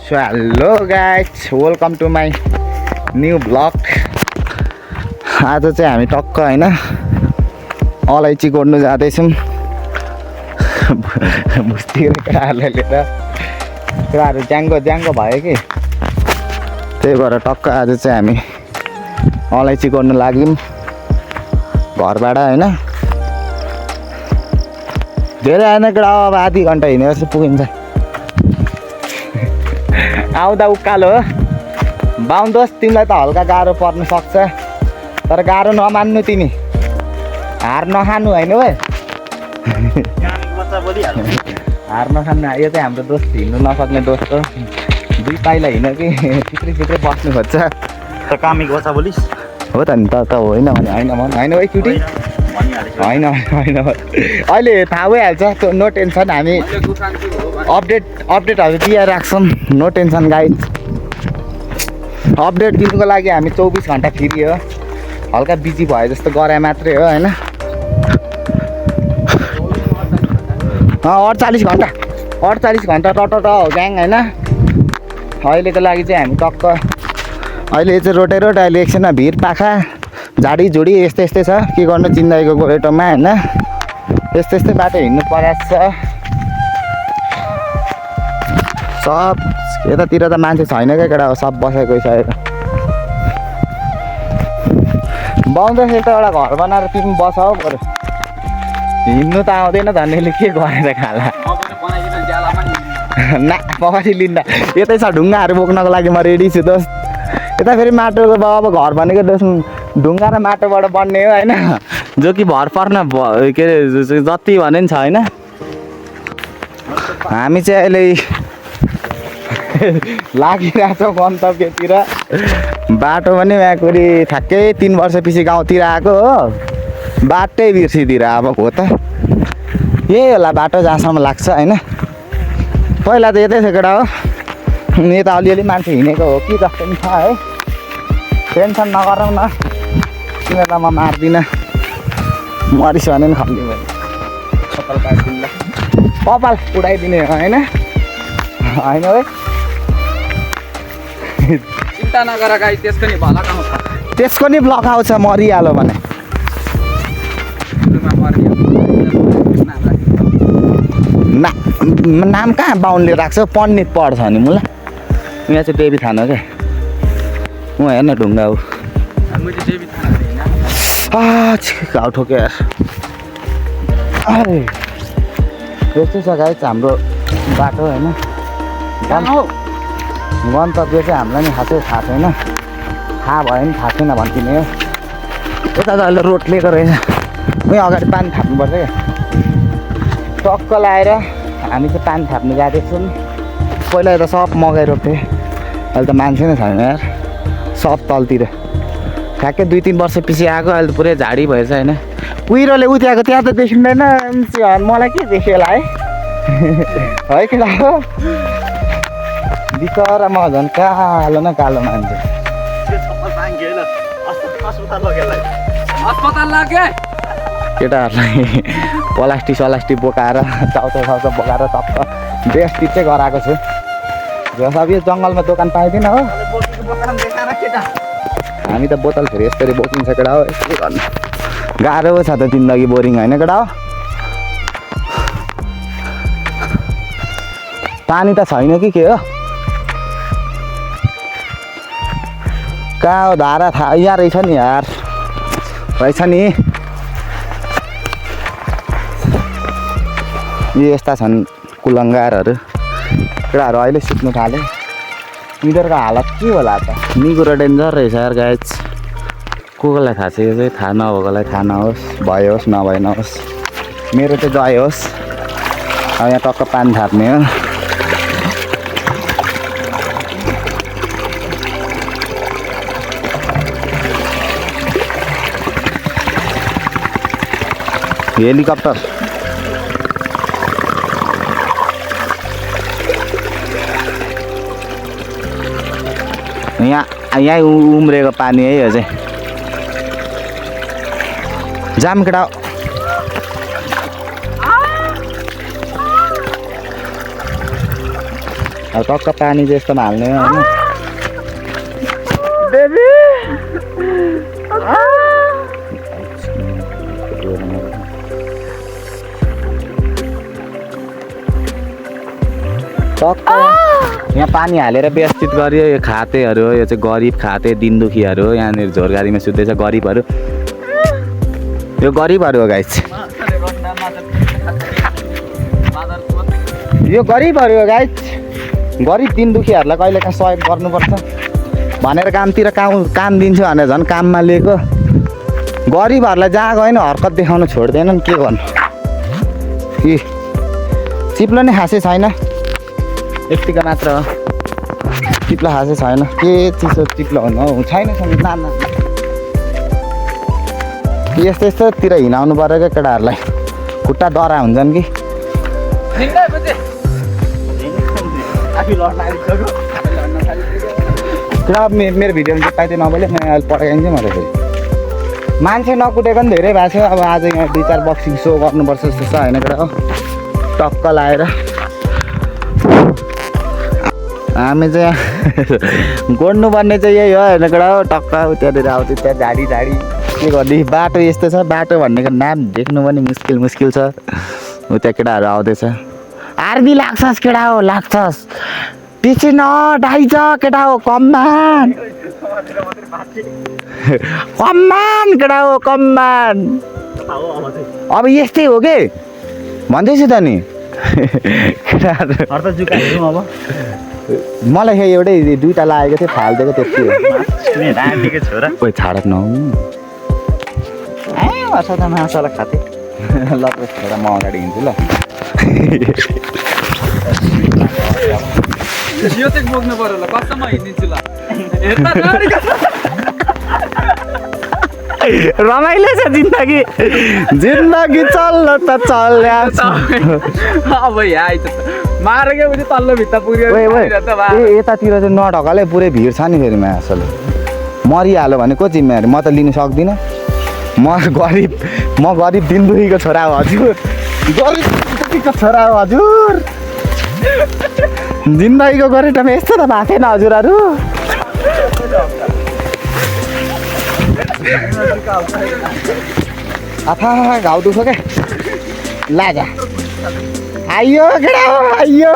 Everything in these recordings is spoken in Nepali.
So hello guys, welcome to my new vlog. आज चाहिँ हामी टक्क हैन अलैँची गोड्नु जाँदैछौँ बुस्तिर केटाहरूले लिएर केटाहरू ज्याङ्गो भयो कि त्यही भएर टक्क आज चाहिँ हामी अलैँची गोड्नु लाग्यौँ घरबाट हैन धेरै आएन केटा अब आधी घन्टा हिँडेपछि पुगिन्छ आउँदा उकालो हो बाउन्दोस् तिमीलाई त हल्का गाह्रो पर्न सक्छ तर गाह्रो नमान्नु तिमी हार नखानु होइन भाइ हार नखानु यो चाहिँ हाम्रो दोस्त हिँड्नु नसक्ने दोस्त हो दुई पाइला हिँड्यो कि छिट्रै बस्नु खोज्छ त कामी बच्चा बोलिस् हो त नि त होइन भने होइन है क्युटी होइन अहिले थाहा भइहाल्छ नो टेन्सन हामी अपडेटहरू दिइराख्छौँ नो टेन्सन गाइड अपडेट दिनुको लागि हामी 24 घन्टा फ्री हो हल्का बिजी भयो जस्तो गरे मात्रै हो होइन 48 घन्टा टट हो ग्याङ होइन अहिलेको लागि चाहिँ हामी टक्क अहिले चाहिँ रोटेरोट अहिले एकछिनमा भिड पाखा झाडीझुडी यस्तै छ के गर्नु चिन्दाइको गोरेटोमा होइन यस्तै बाटो हिँड्नु परेको छ सब यतातिर त मान्छे छैन क्या केटा सब बसेको छ यता बाउन्दाखेरि त एउटा घर बनाएर तिमी बस हौ बरु हिँड्नु त आउँदैन धनीले के गरेर खाला ना पगारी लिँदा यतै छ ढुङ्गाहरू बोक्नको लागि म रेडी छु दोस्त यता फेरि माटोको अब घर भनेको दोस्त ढुङ्गा र माटोबाट बन्ने हो होइन जो कि भर पर्न के अरे जति भने नि छ होइन हामी चाहिँ अहिले लागिरहेछौँ गन्तव्यतिर बाटो पनि म्याकुरी ठ्याक्कै 3 वर्षपछि गाउँतिर आएको हो बाटै बिर्सिदिएर अब हो त यही होला बाटो जहाँसम्म लाग्छ होइन पहिला त यतै थियो केटा हो यता अलिअलि मान्छे हिँडेको हो कि जस्तो पनि छ है टेन्सन नगरौँ न तिमीलाई म मार्दिनँ मरिस भने पनि खल्ने भयो कपाल काटिदिनु कपाल उडाइदिने होइन होइन है चिन्ता नगर गाई त्यसको नि भलक आउँछ त्यसको नि ब्लक आउँछ मरिहाल्यो भने नाम कहाँ बाहुनले राख्छ पण्डित पढ्छ नि मलाई यहाँ चाहिँ देवी थान हो क्या म हेर्न ढुङ्गा हो घाउ ठोक्यो यार यस्तै छ गाइस हाम्रो बाटो होइन गन्तव्य चाहिँ हामीलाई नि खासै थाहा छैन थाहा भयो नि थाहा छैन भन्दिने हो यता त अहिले रोड लिएको रहेछ उहीँ अगाडि पानी थाप्नुपर्छ क्या टक्क लाएर हामी चाहिँ पानी थाप्नु जाँदैछौँ पहिला यता सब मकै रोप्थेँ अहिले त मान्छे नै छैन यार सब तलतिर ठ्याक्कै 2-3 वर्ष पछि आएको अहिले त पुरै झाडी भएछ होइन कुहिरोले उठ्याएको त्यहाँ त देखिँदैन मलाई के देख्यो होला है कि हो बिचरा म झन् कालो न कालो मान्छे केटाहरूलाई प्लास्टिक बोकाएर चाउचाउ बोकाएर टक्क बेस्टिट चाहिँ गराएको छु अब यो जङ्गलमा दोकान पाइँदैन हो हामी त बोतल फेरि यसरी बोकिन्छ केटा हो यसरी गर्नु गाह्रो छ त जिन्दगी बोरिङ होइन केटा हो पानी त छैन कि के हो कहाँ हो धारा थाहा यहाँ रहेछ नि यार रहेछ नि यस्ता छन् कुलङ्गारहरू केटाहरू अहिले सुत्नु थाले यिनीहरूको हालत के होला त निगुरो डेन्जर रहेछ यार गाइस कसलाई थाहा छ यो चाहिँ थाहा नभएकोलाई थाहा नहोस् भयो होस् नभए नहोस् मेरो चाहिँ जय होस् अब यहाँ टक्क पानी थाप्ने हो हेलिकप्टर यहाँ उम्रेको पानी है यो चाहिँ जाम केटा अब टक्क पानी जस्तोमा हाल्ने होइन टक्क यहाँ पानी हालेर व्यवस्थित गरियो यो खातेहरू हो यो चाहिँ गरिब खाते दिन दुखीहरू हो यहाँनिर झोरगाडीमा सुत्दैछ गरिबहरू यो गरिबहरू हो गाइस यो गरिबहरू हो गाइस गरिब दिन दुखीहरूलाई कहिले काहीँ सहयोग गर्नुपर्छ भनेर कामतिर काम दिन्छु भनेर झन् काममा लिएको गरिबहरूलाई जहाँ गएन हरकत देखाउन छोड्दैनन् के गर्नु कि चिप्लो नै खासै छैन यतिको मात्र हो चिप्लो खासै छैन के चिसो चिप्लो हुनु हौ छैन नाना यस्तो यस्तोतिर हिँडाउनु पऱ्यो क्या केटाहरूलाई खुट्टा दरा हुन्छन् कि किन मेरो भिडियोमा चाहिँ पाइँदै नबोले म अहिले पठाइदिन्छु म त फेरि मान्छे नकुटेको पनि धेरै भएको छ अब आज यहाँ 2-4 बक्सिङ सो गर्नुपर्छ जस्तो छ होइन केटा हो टक्क लाएर हामी चाहिँ गोड्नुपर्ने चाहिँ यही हो होइन केटा हो टक्क त्यहाँनिर आउँछ त्यहाँ झाडी के गर्ने बाटो यस्तो छ बाटो भन्नेको नाम देख्नु पनि मुस्किल छ त्यहाँ केटाहरू आउँदैछ आर्मी लाग्छस् केटा हो लाग्छस् पछि नडाइज केटा हो कम्मान केटा हो कम्मान अब यस्तै हो के भन्दैछु त नि केटाहरू मलाई खै एउटै 2टा लागेको थियो फालिदिएको त्यति हो छोरा कोही छाडक नहु वर्ष त मासुवाला खाथे ल छोरा म अगाडि हिँड्छु ल यो चाहिँ बोक्नु पर्यो ल कस्तो म हिँडिदिन्छु ल रमाइलो छ जिन्दगी चल्न त चल्या अब यहाँ आइज मारेको पनि तल्लो भित्ता पुग्यो यतातिर चाहिँ नढकाले पुरै भिड छ नि फेरि असल मरिहाल्यो भने को जिम्मेवारी म त लिनु सक्दिनँ म गरिब दिन दुखीको छोरा हो हजुर गरिब दुखीको छोरा हो हजुर जिन्दगीको गरेटमा यस्तो त भएको थिएन हजुरहरू आथा घाउ दुख्छ क्या लाजा आइयो केटा हो आइयो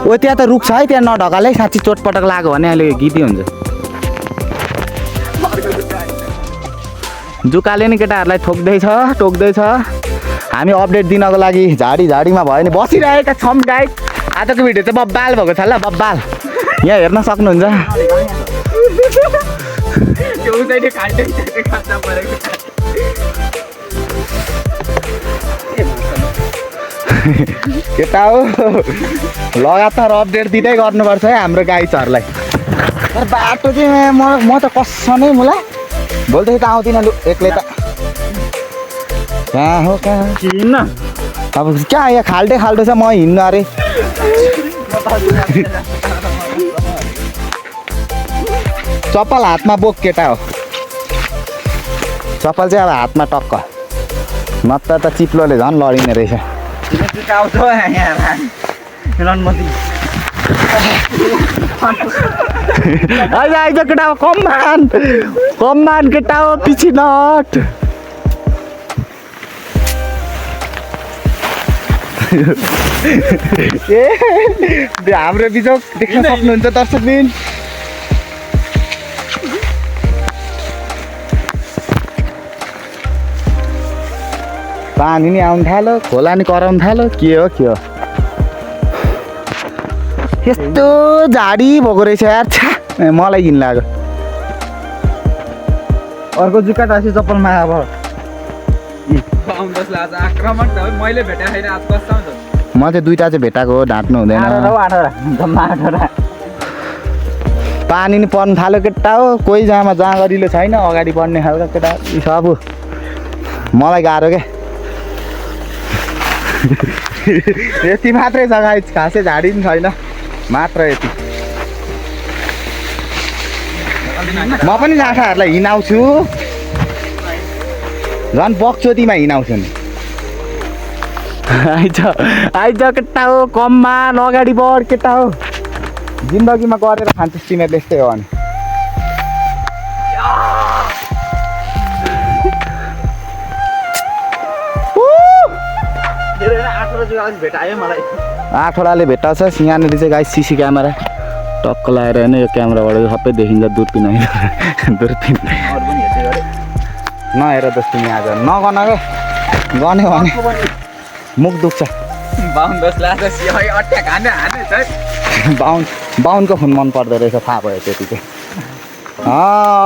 ओ त्यहाँ त रुख छ है त्यहाँ नढकालै साँच्ची चोटपटक लाग्यो भने अहिले गीती हुन्छ जुकाले नि केटाहरूलाई टोक्दैछ हामी अपडेट दिनको लागि झाडीमा भयो नि बसिरहेका छौँ गाइस आजको भिडियो चाहिँ बब्बाल भएको छ ल बब्बाल यहाँ हेर्न सक्नुहुन्छ केटा हो लगातार अपडेट दिँदै गर्नुपर्छ है हाम्रो गाइजहरूलाई बाटो चाहिँ म त कसमै मुला बोल्दै त आउँदिनँ लु एक्लै त कहाँ हो कहाँ हिँड्न अब कहाँ यहाँ खाल्टो छ म हिँड्नु अरे चप्पल हातमा बोक केटा हो चप्पल चाहिँ अब हातमा टक्क नत्र त चिप्लोले झन् लडिने रहेछ आइज केटा हो कम्मान केटा हो पछि नट ए हाम्रो बिजोक देख्न सक्नुहुन्छ दर्शकबिन पानी नि आउनु थाल्यो खोला नि कराउनु थाल्यो के हो यस्तो झाडी भएको रहेछ यार छा मलाई घिन लाग्यो अर्को जुका टाँसी चप्पलमा अब मैले भेटेको छैन आज कस्तो हुन्छ म चाहिँ 2टा चाहिँ भेटाएको हो ढाँट्नु हुँदैन पानी नि पर्नु थाल्यो केटा हो कोही जहाँ गरिलो छैन अगाडि बढ्ने खालको केटा सब मलाई गाह्रो क्या यति मात्रै जग्गा खासै झाडी पनि छैन मात्र यति म पनि जाँठाहरूलाई हिँडाउँछु झन् बक्चोतीमा हिँडाउँछु नि आइज केटा हो कममा अगाडि बढ केटा हो जिन्दगीमा गरेर खान्छस् तिमीहरूले यस्तै हो भने आठवटाले भेट्टाउँछ यहाँनिर चाहिँ गाई सिसी क्यामेरा टक्क लगाएर होइन यो क्यामेराबाट सबै देखिन्छ दूरपिन दूरपिन नहेर जस्तो तिमी आज नगन गन्यो भने मुख दुख्छ बाहुनको खुन मन पर्दो रहेछ थाहा भयो त्यति चाहिँ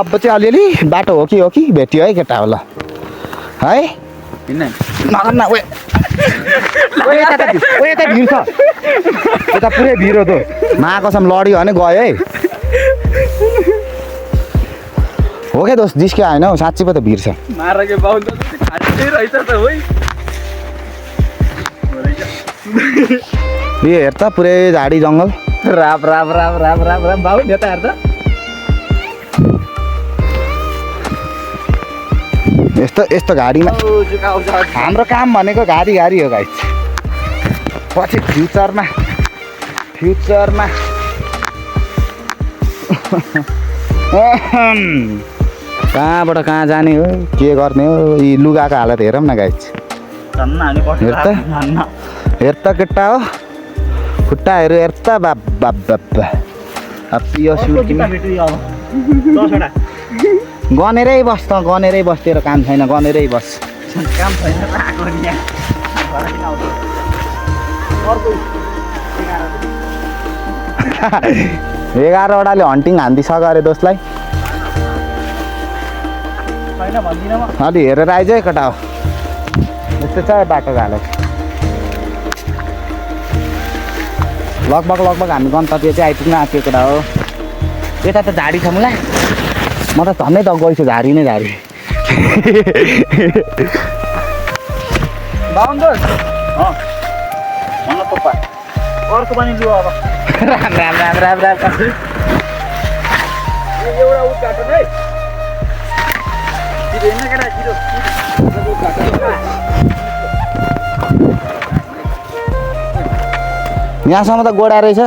अब चाहिँ अलिअलि बाटो हो कि भेटियो है केटा होला है नगर्न यता भिड छ यता पुरै भिड हो त महाकसम लड्यो भने गयो है हो क्या दोस्त जिस्क्यो होइन हौ साँच्ची पो त भिड छ यो हेर त पुरै झाडी जङ्गल राप राप राप राप राप राप बाउ यता हेर्छ यस्तो गाडीमा हाम्रो काम भनेको गाडी हो गाइस पछि फ्युचरमा कहाँबाट कहाँ जाने हो के गर्ने हो यी लुगाको हालत हेरौँ न गाइस हेर त केटा हो खुट्टाहरू हेर त बाबा यो गनेरै बस् त गनेरै बस् तेरो काम छैन गनेरै बस् 11वटाले हन्टिङ हान्दिसक्यो अरे दोस्तलाई अलि हेरेर आइज है केटा हो यस्तो छ बाटोको हालत लगभग हामी गन्तव्य चाहिँ आइपुग्न आँट्यो केटा हो यता त झाडी छ मलाई म त झन्डै त गइछु झाडी नै झाडी अर्को पनि लु अब राम एउटा उद्घाटन है यहाँसम्म त गोडा रहेछ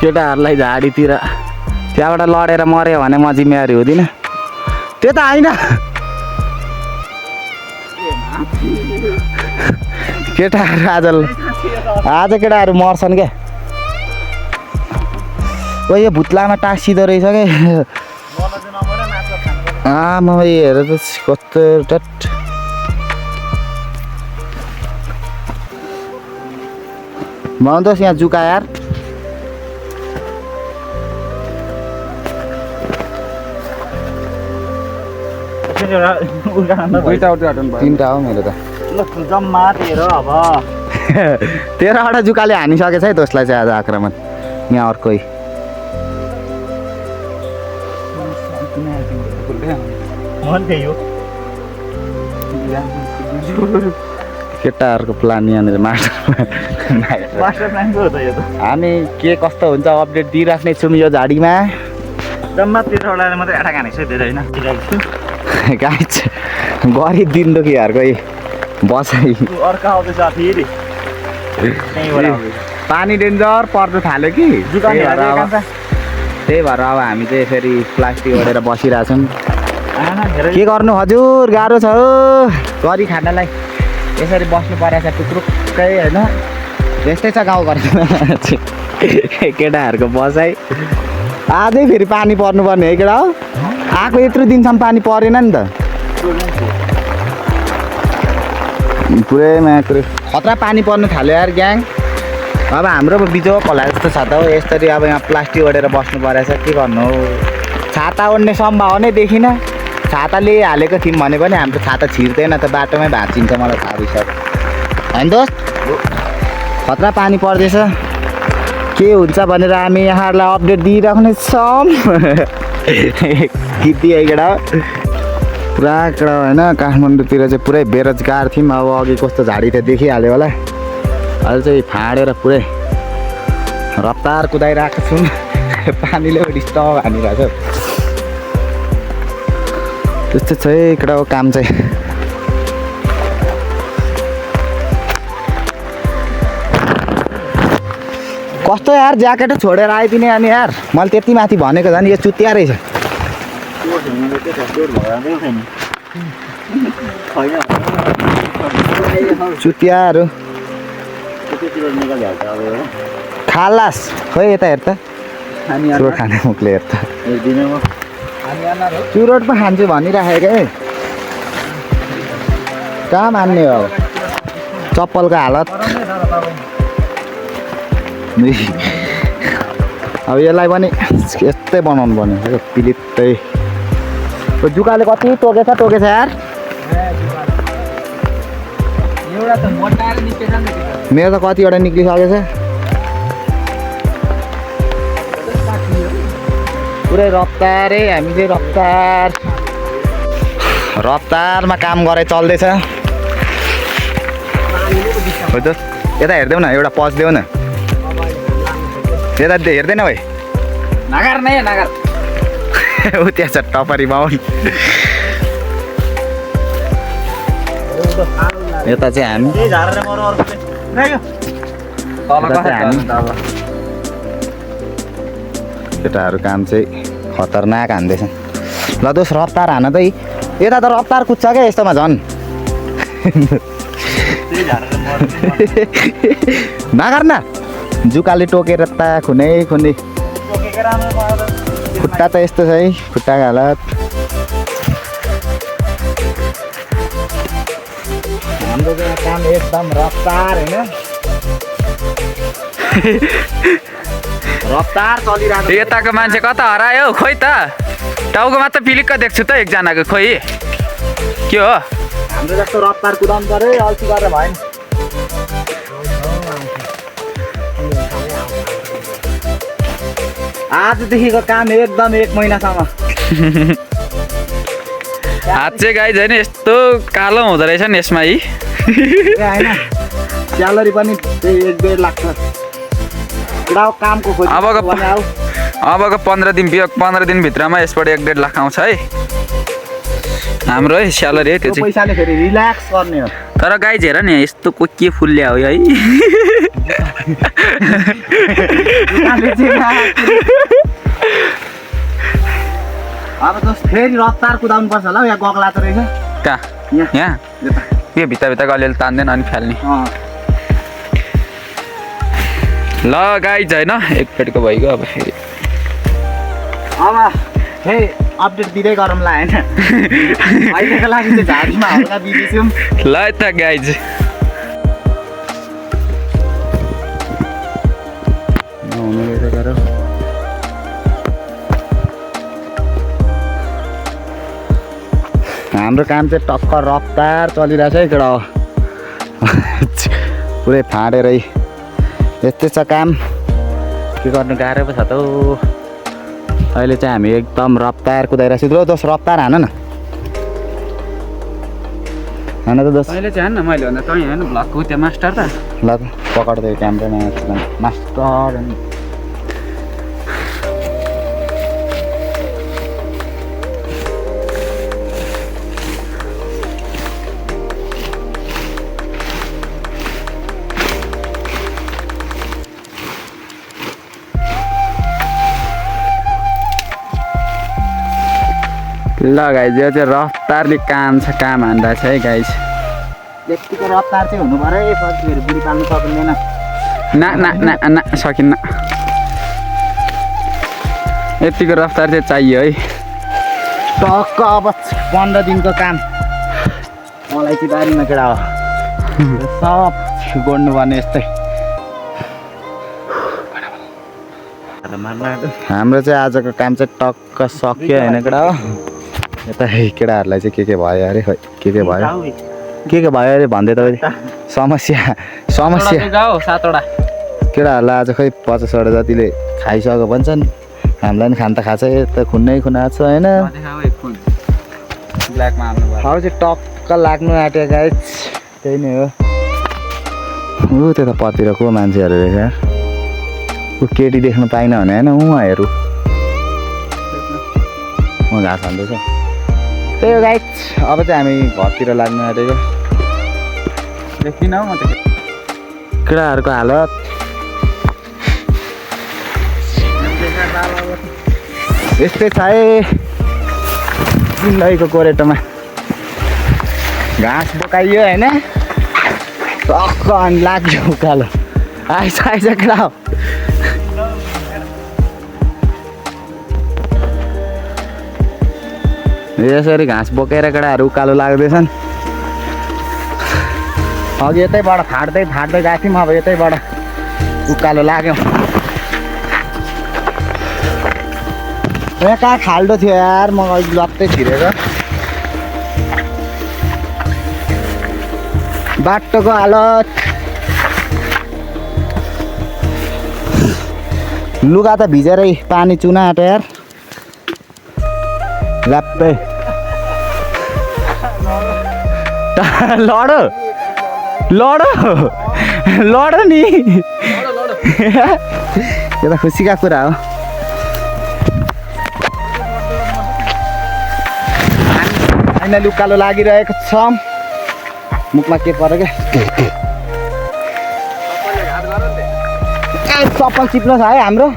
केटाहरूलाई झाडीतिर त्यहाँबाट लडेर मऱ्यो भने म जिम्मेवारी हुँदिनँ त्यो त होइन केटाहरू आज केटाहरू मर्छन् क्या ओ यो भुत्लामा टाँसिँदो रहेछ क्या आमा हेर त कस्तो टट भन्नुहोस् यहाँ जुका यार तिनवटा हो मेरो त जम्मा 13 अब 13वटा जुकाले हानिसकेछ है दोस्लाई चाहिँ आज आक्रमण यहाँ अर्कै केटाहरूको प्लान यहाँनिर हामी के कस्तो हुन्छ अपडेट दिइराख्ने छौँ यो झाडीमा जम्मा 13वटाले मात्रै आँटा खानेछ धेरै होइन गाइस गरिब दिन दुखीहरूको बसाइ अर्का आउँदैछ फेरि पानी डेन्जर पर्नु थाल्यो कि त्यही भएर अब हामी चाहिँ फेरि प्लास्टिक ओढेर बसिरहेछौँ के गर्नु हजुर गाह्रो छ हो गरी खानलाई यसरी बस्नु परेको छ टुक्रुक्कै होइन यस्तै छ गाउँघरमा केटाहरूको बसाइ आजै फेरि पानी पर्नुपर्ने है केटा हो आएको यत्रो दिनसम्म पानी परेन नि त पुरै मात्र खतरा पानी पर्नु थाल्यो यार ग्याङ अब हाम्रो बिजोक होला जस्तो छ त हो यसरी अब यहाँ प्लास्टिक ओढेर बस्नु परेछ के गर्नु हो छाता ओढ्ने सम्भावनै देखिनँ छाताले हालेको थियौँ भने पनि हाम्रो छाता छिर्दैन त बाटोमै भाँचिन्छ मलाई थाहा भइसक्यो होइन दोस्त खतरा पानी पर्दैछ के हुन्छ भनेर हामी यहाँहरूलाई अपडेट दिइराख्नेछौँ गीती केटा पुरा केटा होइन काठमाडौँतिर चाहिँ पुरै बेरोजगार थियौँ अब अघि कस्तो झाडी थियो देखिहाल्यो होला अहिले चाहिँ फाँडेर पुरै रफ्तार कुदाइरहेको छौँ पानीले डिस्टर्ब हानिरहेको छ त्यस्तो छ है केटाको काम चाहिँ कस्तो यार ज्याकेट छोडेर आइदिने अनि यार मैले त्यति माथि भनेको झन् यो चुतिया रहेछ चुतियाहरू खालास खोइ यता हेर त चुरोट खाने मुखले हेर त चुरोट पो खान्छु भनिराखेको है कहाँ मान्ने हो चप्पलको हालत अब यसलाई पनि यस्तै बनाउनु पर्ने पिलित्तै जुकाले कति टोकेछ यार मेरो त कतिवटा निक्लिसकेछ पुरै रफ्तारै हामीले रफ्तारमा काम गरे चल्दैछ यता हेर्दैौ न एउटा पज देऊ न यता हेर्दैन भाइ नगर नै नगर ऊ त्यहाँ छ टपरी बाहुन यता चाहिँ हामी केटाहरू काम चाहिँ खतरनाक हान्दैछ ल दोस् रफ्तार हान त यता त रफ्तार कुद्छ क्या यस्तोमा झन् नगर न जुकाले टोकेर त खुनै खुट्टा त यस्तो छ है खुट्टाको हालत हाम्रो काम एकदम रफ्तार होइन रफ्तार चलिरहेको यताको मान्छे कता हरायो खोइ त टाउको मात्र पिलिक्क देख्छु त एकजनाको खोइ के हो हाम्रो जस्तो रफ्तार कुदाउनु पऱ्यो अल्छी गरेर भएन आजदेखिको काम एकदम 1 महिनासम्म हात चाहिँ गाई छैन यस्तो कालो हुँदो रहेछ नि यसमा है होइन स्यालेरी पनि त्यही 1-1.5 लाख छ कामको खोजी अबको 15 दिनभित्रमा यसबाट 1-1.5 लाख आउँछ है हाम्रो है स्यालेरी है त्यो चाहिँ पैसाले फेरि रिल्याक्स गर्ने हो तर गाई हेर नि यस्तो को के फुल ल्यायो है अब जस्ट फेरि रफ्तार कुदाउनु पर्छ होला यहाँ गगला त रहेछ कहाँ यहाँ यो भित्र अलिअलि तान्दैन अनि फाल्ने ल गाई छैन एक पेटको भइगयो अब फेरि अब हे अपडेट दिँदै गरौँला होइन अहिलेको लागि चाहिँ झाडीमा हल्का दिँदैछौँ ल त गाई चाहिँ हाम्रो काम चाहिँ टक्क रफ्तार चलिरहेछ है केटा पुरै फाँडेरै यस्तै छ काम के गर्नु गाह्रो पो छ त अहिले चाहिँ हामी एकदम रफ्तार कुदाइरहेको छु दोस् रफ्तार हान न हान त दोस् अहिले चाहिँ हान्न मैले भन्दा तँ होइन भ्लगको त्यो मास्टर त ल त पकडदै क्यामेरा मास्टर ल गाइज यो चाहिँ रफ्तारले काम हान्दा छ है गाइज यतिको रफ्तार चाहिँ हुनु पऱ्यो है फेरि बुढी पाल्नु सकिँदैन न सकिन्न यतिको रफ्तार चाहिँ चाहियो है टक्क अब 15 दिनको काम मलाई चाहिँ बारीमा केटा हो सब गर्नुपर्ने यस्तै हाम्रो चाहिँ आजको काम चाहिँ टक्क सक्यो होइन केटा हो यता केटाहरूलाई चाहिँ के भयो अरे खै के भयो अरे भन्दै तपाईँ समस्या 7वटा केटाहरूलाई आज खै 50वटा जतिले खाइसक्यो भन्छन् हामीलाई पनि खान त खान्छ त खुन्नै खुनाएको छ होइन अब चाहिँ टक्क लाग्नु आँट्यो गाइज त्यही नै हो त्यता पतिर को मान्छेहरू रहेछ ऊ केटी देख्न पाइनँ भने होइन उहाँ हेरौँ म घाँस हाल्दैछ त्यही हो गाइस अब चाहिँ हामी घरतिर लाग्नु आँटेको देखिन हौ म त केटाहरूको हालत यस्तै छ है जिन्दगीको कोरेटोमा घाँस बोकाइयो होइन टक्क अनि लाग्यो उकालो आइज केटा हो यसरी घाँस बोकेर केटाहरू उकालो लाग्दैछन् अघि यतैबाट फाट्दै फाट्दै गएको थियौँ अब यतैबाट उकालो लाग्यौँ यहाँ कहाँ खाल्डो थियो यार म अघि लत्तै छिरेर बाटोको हालत लुगा त भिजेरै पानी चुना आँट्यो यार ल्याप्पै लड लड लड नि यो त खुसीका कुरा हो फाइनली उकालो लागिरहेको छ मुखमा के पर्यो क्या चप्पल चिप्लो छ है हाम्रो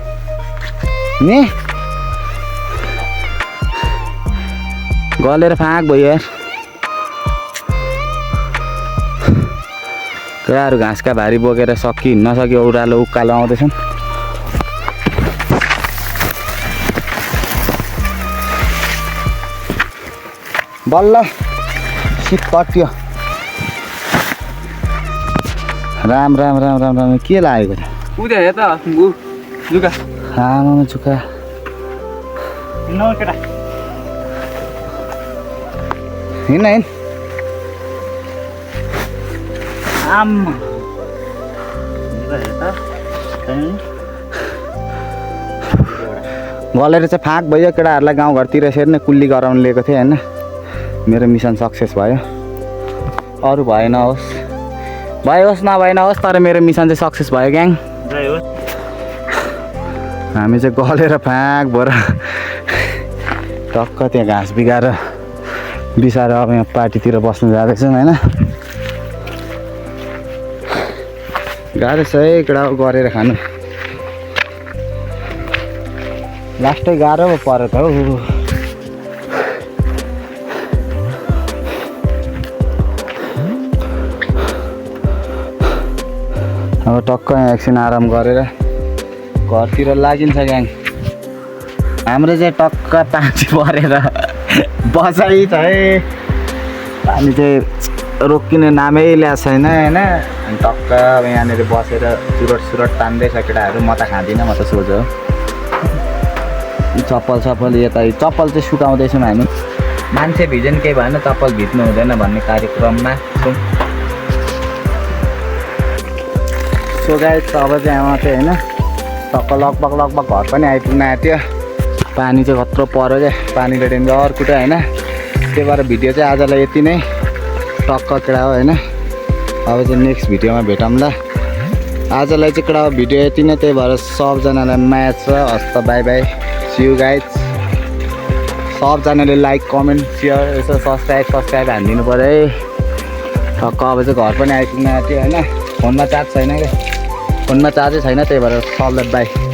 नि गलेर फाँक भयो यार केटाहरू घाँसका भारी बोकेर सकि नसकि औरालो उकालो आउँदैछन् बल्ल शीत कट्यो राम राम राम राम राम के लागेको त उदे हे त लुगा आमामा चुका केटा हिँड हिँड आम्मा गलेर चाहिँ फाँक भयो केटाहरूलाई गाउँघरतिर यसरी नै कुल्ली गराउनु लिएको थिएँ होइन मेरो मिसन सक्सेस भयो अरू भए नहोस् नभए नहोस् तर मेरो मिसन चाहिँ सक्सेस भयो ग्याङ हामी चाहिँ गलेर फाँक भएर टक्क त्यहाँ घाँस बिगाएर बिसाएर अब यहाँ पार्टीतिर बस्नु जाँदैछौँ होइन गाह्रो छ है केटा गरेर खानु लास्टै गाह्रो पऱ्यो त हौ अब टक्क यहाँ एकछिन आराम गरेर घरतिर लागिन्छ ग्याङ हाम्रो चाहिँ टक्क पानी परेर बसाइ छ है पानी चाहिँ रोकिने नामै ल्याएको छैन होइन अनि टक्क अब यहाँनिर बसेर सुरट तान्दैछ केटाहरू म त खाँदिनँ म त सोझो चप्पल यता चप्पल चाहिँ सुकाउँदैछौँ हामी मान्छे भिजन केही भएन चप्पल भिज्नु हुँदैन भन्ने कार्यक्रममा छौँ सो गाइस अब चाहिँ यहाँ चाहिँ होइन टक्क लगभग घर पनि आइपुग्न आँट्यो पानी चाहिँ कत्रो पऱ्यो क्या पानीले डेन्जर कुट्यो होइन त्यही भएर भिडियो चाहिँ आजलाई यति नै टक्क केटा हो होइन अब चाहिँ नेक्स्ट भिडियोमा भेटौँला आजलाई चाहिँ केटा भिडियो यति नै त्यही भएर सबजनालाई म्याच छ हस्त bye bye see you guys सबजनाले लाइक कमेन्ट सेयर यसो सब्सक्राइब हानिदिनु पऱ्यो है टक्क अब चाहिँ घर पनि आइपुग्न आँट्यो होइन फोनमा चार्ज छैन क्या फोनमा चार्जै छैन त्यही भएर सबलाई बाई